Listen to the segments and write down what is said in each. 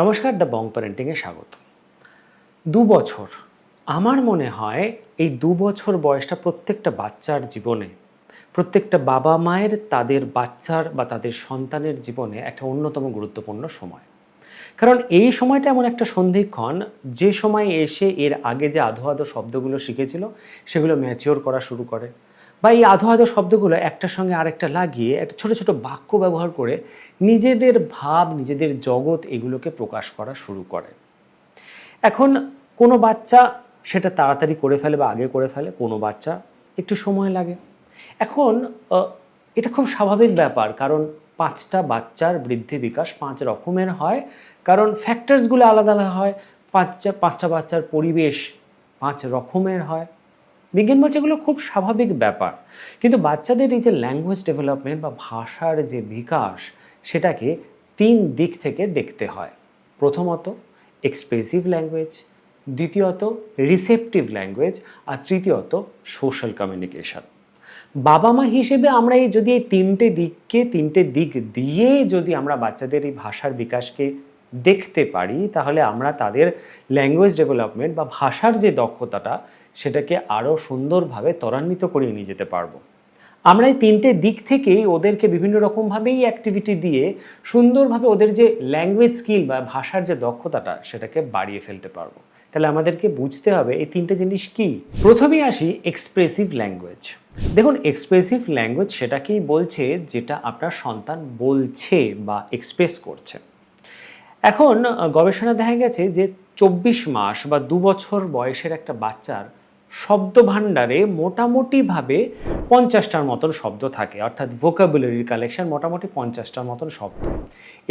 নমস্কার, the Bong প্যারেন্টিংয়ে স্বাগত। ২ বছর, আমার মনে হয় এই ২ বছর বয়সটা প্রত্যেকটা বাচ্চার জীবনে, প্রত্যেকটা বাবা মায়ের তাদের বাচ্চার বা তাদের সন্তানের জীবনে একটা অন্যতম গুরুত্বপূর্ণ সময়। কারণ এই সময়টা এমন একটা সন্ধিক্ষণ, যে সময় এসে এর আগে যে আধো আধো শব্দগুলো শিখেছিল সেগুলো ম্যাচিওর করা শুরু করে, বা এই আধো আধো শব্দগুলো একটার সঙ্গে আরেকটা লাগিয়ে একটা ছোট ছোট বাক্য ব্যবহার করে নিজেদের ভাব, নিজেদের জগৎ এগুলোকে প্রকাশ করা শুরু করে। এখন কোনো বাচ্চা সেটা তাড়াতাড়ি করে ফেলে বা আগে করে ফেলে, কোনো বাচ্চা একটু সময় লাগে। এখন এটা খুব স্বাভাবিক ব্যাপার, কারণ ৫টা বাচ্চার বৃদ্ধি বিকাশ ৫ রকমের হয়, কারণ ফ্যাক্টরসগুলো আলাদা আলাদা হয়। ৫টা বাচ্চার পরিবেশ ৫ রকমের হয়। বিজ্ঞান বলছে এগুলো খুব স্বাভাবিক ব্যাপার। কিন্তু বাচ্চাদের এই যে ল্যাঙ্গুয়েজ ডেভেলপমেন্ট বা ভাষার যে বিকাশ, সেটাকে ৩ দিক থেকে দেখতে হয়। প্রথমত এক্সপ্রেসিভ ল্যাঙ্গুয়েজ, দ্বিতীয়ত রিসেপটিভ ল্যাঙ্গুয়েজ, আর তৃতীয়ত সোশ্যাল কমিউনিকেশন। বাবা মা হিসেবে আমরা যদি এই ৩টে দিককে ৩টে দিক দিয়ে যদি আমরা বাচ্চাদের এই ভাষার বিকাশকে দেখতে পারি, তাহলে আমরা তাদের ল্যাঙ্গুয়েজ ডেভেলপমেন্ট বা ভাষার যে দক্ষতাটা সেটাকে আরও সুন্দরভাবে ত্বরান্বিত করিয়ে নিয়ে যেতে পারবো। আমরা এই ৩টে দিক থেকেই ওদেরকে বিভিন্ন রকমভাবেই অ্যাক্টিভিটি দিয়ে সুন্দরভাবে ওদের যে ল্যাঙ্গুয়েজ স্কিল বা ভাষার যে দক্ষতাটা সেটাকে বাড়িয়ে ফেলতে পারবো। তাহলে আমাদেরকে বুঝতে হবে এই ৩টে জিনিস কী। প্রথমেই আসি এক্সপ্রেসিভ ল্যাঙ্গুয়েজ। দেখুন, এক্সপ্রেসিভ ল্যাঙ্গুয়েজ সেটাকেই বলছে যেটা আপনার সন্তান বলছে বা এক্সপ্রেস করছে। এখন গবেষণা দেখা গেছে যে ২৪ মাস বা ২ বছর বয়সের একটা বাচ্চার শব্দভাণ্ডারে মোটামুটিভাবে ৫০টার মতন শব্দ থাকে, অর্থাৎ ভোকাবুলারির কালেকশন মোটামুটি ৫০টার মতন শব্দ।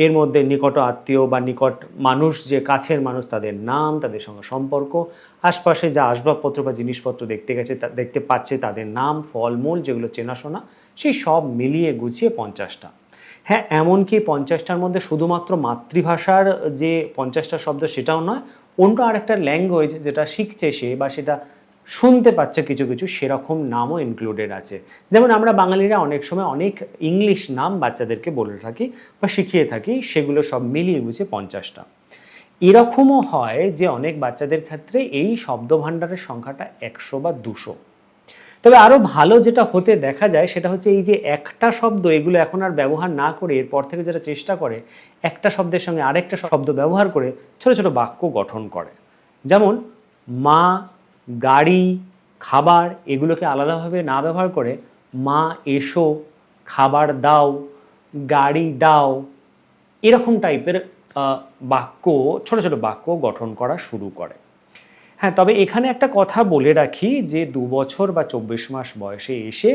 এর মধ্যে নিকট আত্মীয় বা নিকট মানুষ, যে কাছের মানুষ, তাদের নাম, তাদের সঙ্গে সম্পর্ক, আশপাশে যা আসবাবপত্র বা জিনিসপত্র দেখতে পাচ্ছে তাদের নাম, ফলমূল যেগুলো চেনাশোনা, সেই সব মিলিয়ে গুছিয়ে ৫০টা। হ্যাঁ, এমনকি ৫০টার মধ্যে শুধুমাত্র মাতৃভাষার যে ৫০টা শব্দ সেটাও নয়, অন্য আরেকটা ল্যাঙ্গুয়েজ যেটা শিখছে সে বা সেটা শুনতে পাচ্ছে কিছু কিছু, সেরকম নামও ইনক্লুডেড আছে। যেমন আমরা বাঙালিরা অনেক সময় অনেক ইংলিশ নাম বাচ্চাদেরকে বলে থাকি বা শিখিয়ে থাকি, সেগুলো সব মিলিয়ে গুছিয়ে ৫০টা। এরকমও হয় যে অনেক বাচ্চাদের ক্ষেত্রে এই শব্দভাণ্ডারের সংখ্যাটা ১০০ বা ২০০। তবে আরও ভালো যেটা হতে দেখা যায় সেটা হচ্ছে এই যে একটা শব্দ এগুলো এখন আর ব্যবহার না করে এরপর থেকে যেটা চেষ্টা করে একটা শব্দের সঙ্গে আরেকটা শব্দ ব্যবহার করে ছোট ছোট বাক্য গঠন করে। যেমন মা, গাড়ি, খাবার এগুলোকে আলাদাভাবে না ব্যবহার করে মা এসো, খাবার দাও, গাড়ি দাও, এরকম টাইপের বাক্য, ছোট ছোট বাক্য গঠন করা শুরু করে। হ্যাঁ, তবে এখানে একটা কথা বলে রাখি যে ২ বছর বা ২৪ মাস বয়সে এসে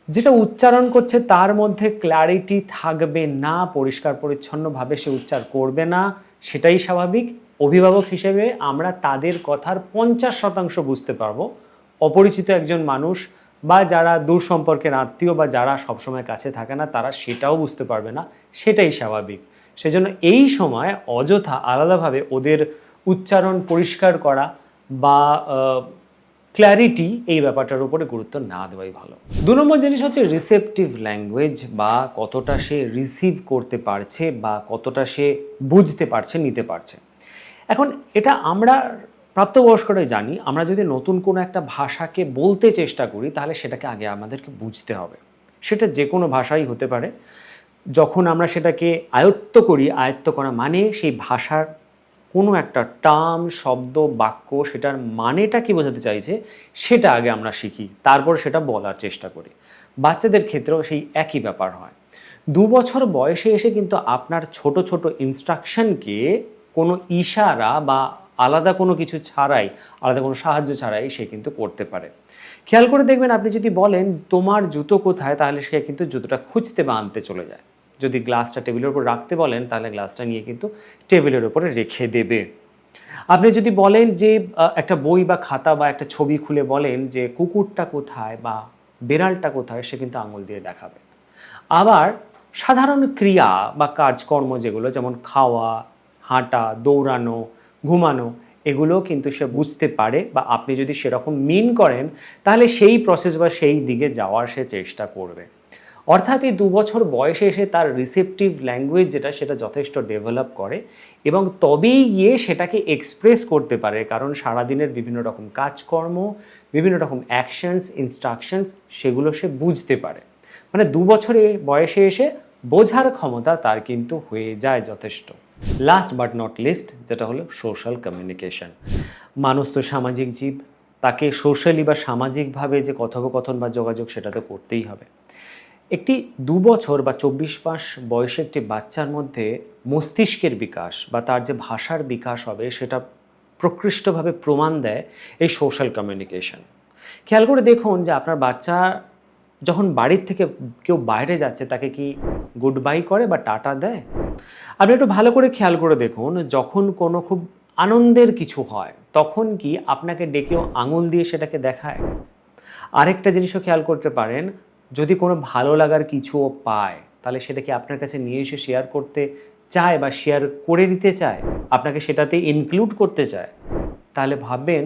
যেটা উচ্চারণ করছে তার মধ্যে ক্ল্যারিটি থাকবে না, পরিষ্কার পরিচ্ছন্নভাবে সে উচ্চার করবে না, সেটাই স্বাভাবিক। অভিভাবক হিসেবে আমরা তাদের কথার ৫০% বুঝতে পারবো। অপরিচিত একজন মানুষ বা যারা দূর সম্পর্কের আত্মীয় বা যারা সবসময় কাছে থাকে না, তারা সেটাও বুঝতে পারবে না, সেটাই স্বাভাবিক। সেজন্য এই সময় অযথা আলাদাভাবে ওদের উচ্চারণ পরিষ্কার করা বা ক্ল্যারিটি এই ব্যাপারটার উপরে গুরুত্ব না দেওয়াই ভালো। ২ নম্বর জিনিস হচ্ছে রিসেপটিভ ল্যাঙ্গুয়েজ, বা কতটা সে রিসিভ করতে পারছে বা কতটা সে বুঝতে পারছে, নিতে পারছে। এখন এটা আমরা প্রাপ্তবয়স্করাই জানি, আমরা যদি নতুন কোনো একটা ভাষাকে বলতে চেষ্টা করি তাহলে সেটাকে আগে আমাদেরকে বুঝতে হবে। সেটা যে কোনো ভাষাই হতে পারে। যখন আমরা সেটাকে আয়ত্ত করি, আয়ত্ত করা মানে সেই ভাষার কোনো একটা টার্ম, শব্দ, বাক্য, সেটার মানেটা কী বোঝাতে চাইছে সেটা আগে আমরা শিখি, তারপর সেটা বলার চেষ্টা করি। বাচ্চাদের ক্ষেত্রেও সেই একই ব্যাপার হয়। ২ বছর বয়সে এসে কিন্তু আপনার ছোট ছোট ইনস্ট্রাকশনকে কোনো ইশারা বা আলাদা কোনো কিছু ছাড়াই, আলাদা কোনো সাহায্য ছাড়াই সে কিন্তু করতে পারে। খেয়াল করে দেখবেন, আপনি যদি বলেন তোমার জুতো কোথায়, তাহলে সে কিন্তু জুতোটা খুঁজতে বা আনতে চলে যায়। যদি গ্লাসটা টেবিলের উপর রাখতে বলেন তাহলে গ্লাসটা নিয়ে কিন্তু টেবিলের উপরে রেখে দেবে। আপনি যদি বলেন যে একটা বই বা খাতা বা একটা ছবি খুলে বলেন যে কুকুরটা কোথায় বা বেড়ালটা কোথায়, সে কিন্তু আঙুল দিয়ে দেখাবে। আবার সাধারণ ক্রিয়া বা কাজকর্ম যেগুলো, যেমন খাওয়া, হাঁটা, দৌড়ানো, ঘুমানো, এগুলো কিন্তু সে বুঝতে পারে, বা আপনি যদি সেরকম মিন করেন তাহলে সেই প্রসেস বা সেই দিকে যাওয়ার সে চেষ্টা করবে। অর্থাৎ এই 2 বছর বয়সে এসে তার রিসেপটিভ ল্যাঙ্গুয়েজ যেটা সেটা যথেষ্ট ডেভেলপ করে এবং তবেই গিয়ে সেটাকে এক্সপ্রেস করতে পারে, কারণ সারাদিনের বিভিন্ন রকম কাজকর্ম, বিভিন্ন রকম অ্যাকশনস, ইনস্ট্রাকশনস সেগুলো সে বুঝতে পারে। মানে 2 বছরে বয়সে এসে বোঝার ক্ষমতা তার কিন্তু হয়ে যায় যথেষ্ট। লাস্ট বাট নট লিস্ট যেটা হলো সোশ্যাল কমিউনিকেশন। মানুষ তো সামাজিক জীব, তাকে সোশ্যালি বা সামাজিকভাবে যে কথোপকথন বা যোগাযোগ সেটা তো করতেই হবে। একটি 2 বছর বা 24 মাস বয়সে একটি বাচ্চার মধ্যে মস্তিষ্কের বিকাশ বা তার যে ভাষার বিকাশ হবে সেটা প্রকৃষ্টভাবে প্রমাণ দেয় এই সোশ্যাল কমিউনিকেশন। খেয়াল করে দেখুন যে আপনার বাচ্চা যখন বাড়ির থেকে কেউ বাইরে যাচ্ছে তাকে কি গুড বাই করে বা টাটা দেয়? আপনি একটু ভালো করে খেয়াল করে দেখুন, যখন কোনো খুব আনন্দের কিছু হয় তখন কি আপনাকে ডেকেও আঙুল দিয়ে সেটাকে দেখায়? আরেকটা জিনিসও খেয়াল করতে পারেন, যদি কোনো ভালো লাগার কিছুও পায় তাহলে সেটা কি আপনার কাছে নিয়ে এসে শেয়ার করতে চায় বা শেয়ার করে দিতে চায়, আপনাকে সেটাতে ইনক্লুড করতে চায়? তাহলে ভাববেন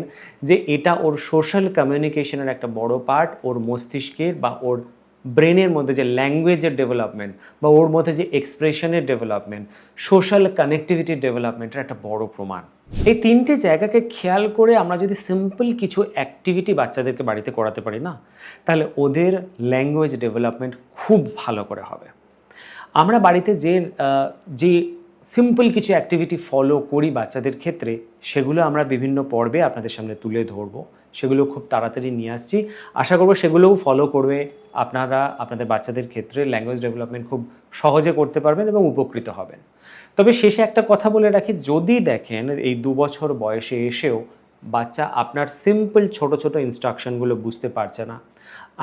যে এটা ওর সোশ্যাল কমিউনিকেশনের একটা বড় পার্ট, ওর মস্তিষ্কের বা ওর ব্রেনের মধ্যে যে ল্যাঙ্গুয়েজের ডেভেলপমেন্ট বা ওর মধ্যে যে এক্সপ্রেশনের ডেভেলপমেন্ট, সোশ্যাল কানেক্টিভিটির ডেভেলপমেন্টের একটা বড় প্রমাণ। এই 3টে জায়গাকে খেয়াল করে আমরা যদি সিম্পল কিছু অ্যাক্টিভিটি বাচ্চাদেরকে বাড়িতে করাতে পারি না, তাহলে ওদের ল্যাঙ্গুয়েজ ডেভেলপমেন্ট খুব ভালো করে হবে। আমরা বাড়িতে যে সিম্পল কিছু অ্যাক্টিভিটি ফলো করি বাচ্চাদের ক্ষেত্রে, সেগুলো আমরা বিভিন্ন পর্বে আপনাদের সামনে তুলে ধরবো, সেগুলো খুব তাড়াতাড়ি নিয়ে আসছি। আশা করব সেগুলোও ফলো করবে আপনারা আপনাদের বাচ্চাদের ক্ষেত্রে ল্যাঙ্গুয়েজ ডেভেলপমেন্ট খুব সহজে করতে পারবেন এবং উপকৃত হবেন। তবে শেষে একটা কথা বলে রাখি, যদি দেখেন এই 2 বছর বয়সে এসেও বাচ্চা আপনার সিম্পল ছোট ছোট ইনস্ট্রাকশনগুলো বুঝতে পারছে না,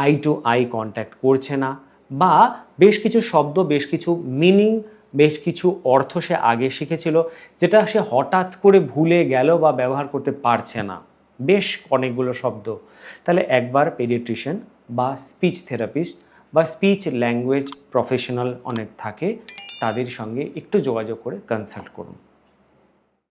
আই টু আই কন্ট্যাক্ট করছে না, বা বেশ কিছু শব্দ, বেশ কিছু মিনিং, বেশ কিছু অর্থ সে আগে শিখেছিল যেটা সে হঠাৎ করে ভুলে গেল বা ব্যবহার করতে পারছে না, বেশ অনেকগুলো শব্দ, তাহলে একবার পেডিয়াট্রিশিয়ান বা স্পিচ থেরাপিস্ট বা স্পিচ ল্যাঙ্গুয়েজ প্রফেশনাল অনেক থাকে, তাদের সঙ্গে একটু যোগাযোগ করে কনসাল্ট করুন।